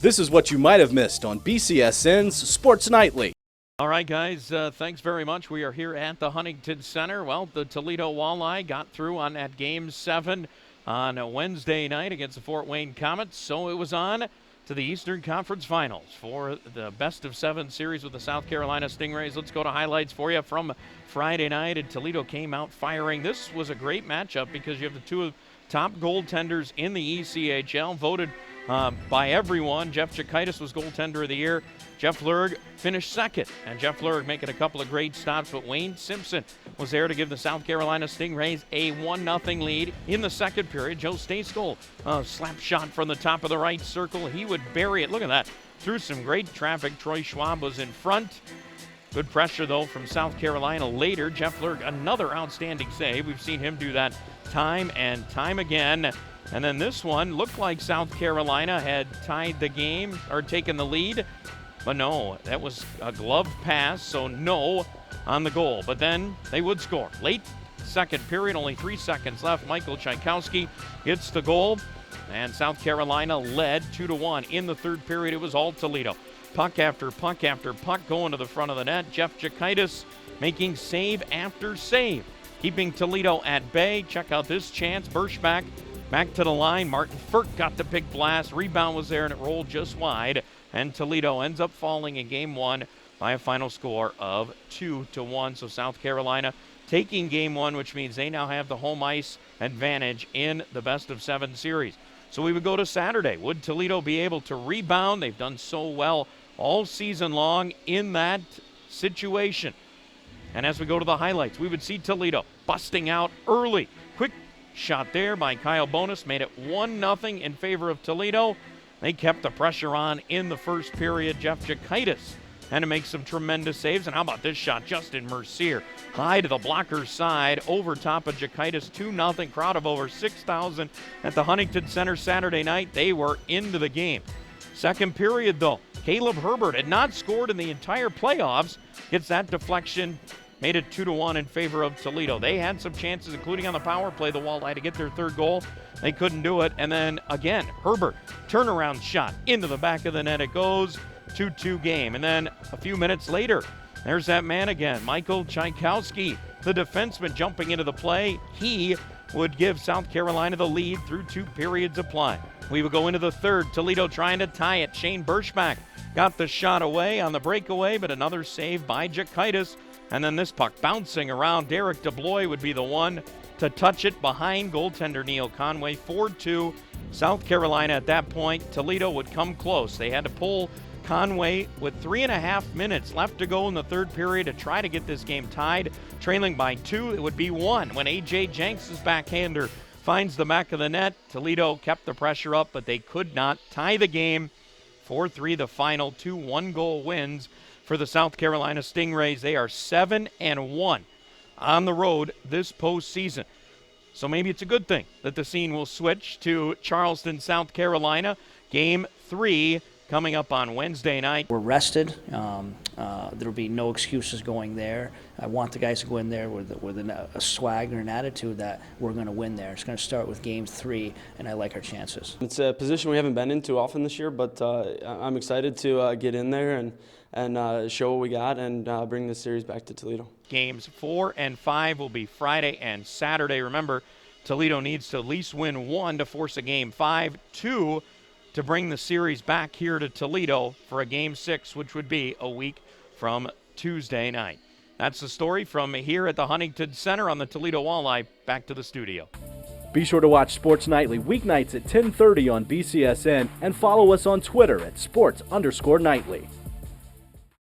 This is what you might have missed on BCSN's Sports Nightly. All right, guys, thanks very much. We are here at the Huntington Center. Well, the Toledo Walleye got through on that Game 7 on a Wednesday night against the Fort Wayne Comets, so it was on to the Eastern Conference Finals for the best-of-7 series with the South Carolina Stingrays. Let's go to highlights for you from Friday night, and Toledo came out firing. This was a great matchup because you have the two top goaltenders in the ECHL, voted by everyone. Jeff Jakaitis was goaltender of the year. Jeff Lurg finished second, and Jeff Lurg making a couple of great stops, but Wayne Simpson was there to give the South Carolina Stingrays a 1-0 lead in the second period. Joe Stacegold, slap shot from the top of the right circle. He would bury it. Look at that. Through some great traffic, Troy Schwab was in front. Good pressure, though, from South Carolina later. Jeff Lurg, another outstanding save. We've seen him do that time and time again. And then this one looked like South Carolina had tied the game or taken the lead. But no, that was a gloved pass, so no on the goal. But then they would score. Late second period, only 3 seconds left. Michael Tchaikovsky gets the goal, and South Carolina led 2-1. In the third period, it was all Toledo. Puck after puck after puck going to the front of the net. Jeff Jakaitis making save after save, keeping Toledo at bay. Check out this chance. Birschbach back to the line. Martin Furk got the big blast. Rebound was there, and it rolled just wide. And Toledo ends up falling in Game 1 by a final score of 2-1. So South Carolina taking Game 1, which means they now have the home ice advantage in the best-of-7 series. So we would go to Saturday. Would Toledo be able to rebound? They've done so well all season long in that situation. And as we go to the highlights, we would see Toledo busting out early. Quick shot there by Kyle Bonus made it 1-0 in favor of Toledo. They kept the pressure on in the first period. Jeff Jakaitis had to make some tremendous saves. And how about this shot? Justin Mercier high to the blocker's side over top of Jakaitis. 2-0. Crowd of over 6,000 at the Huntington Center Saturday night. They were into the game. Second period, though, Caleb Herbert had not scored in the entire playoffs. Gets that deflection. Made it 2-1 in favor of Toledo. They had some chances, including on the power play, the Walleye, to get their third goal. They couldn't do it. And then, again, Herbert, turnaround shot into the back of the net. It goes 2-2 game. And then a few minutes later, there's that man again, Michael Tchaikovsky, the defenseman jumping into the play. He would give South Carolina the lead through 2 periods of play. We would go into the third. Toledo trying to tie it. Shane Birschbach got the shot away on the breakaway, but another save by Jakaitis. And then this puck bouncing around. Derek DeBlois would be the one to touch it behind goaltender Neil Conway. 4-2 South Carolina at that point. Toledo would come close. They had to pull Conway with 3.5 minutes left to go in the third period to try to get this game tied. Trailing by 2, it would be 1 when A.J. Jenks' backhander finds the back of the net. Toledo kept the pressure up, but they could not tie the game. 4-3 the final. 2 one-goal wins for the South Carolina Stingrays. They are 7-1 on the road this postseason. So maybe it's a good thing that the scene will switch to Charleston, South Carolina. Game 3 coming up on Wednesday night. We're rested. There'll be no excuses going there. I want the guys to go in there with a swag or an attitude that we're going to win there. It's going to start with Game 3, and I like our chances. It's a position we haven't been in too often this year, but I'm excited to get in there and show what we got and bring this series back to Toledo. Games 4 and 5 will be Friday and Saturday. Remember, Toledo needs to at least win 1 to force a Game 5, 2 to bring the series back here to Toledo for a Game 6, which would be a week from Tuesday night. That's the story from here at the Huntington Center on the Toledo Walleye. Back to the studio. Be sure to watch Sports Nightly weeknights at 10:30 on BCSN and follow us on Twitter at sports_nightly.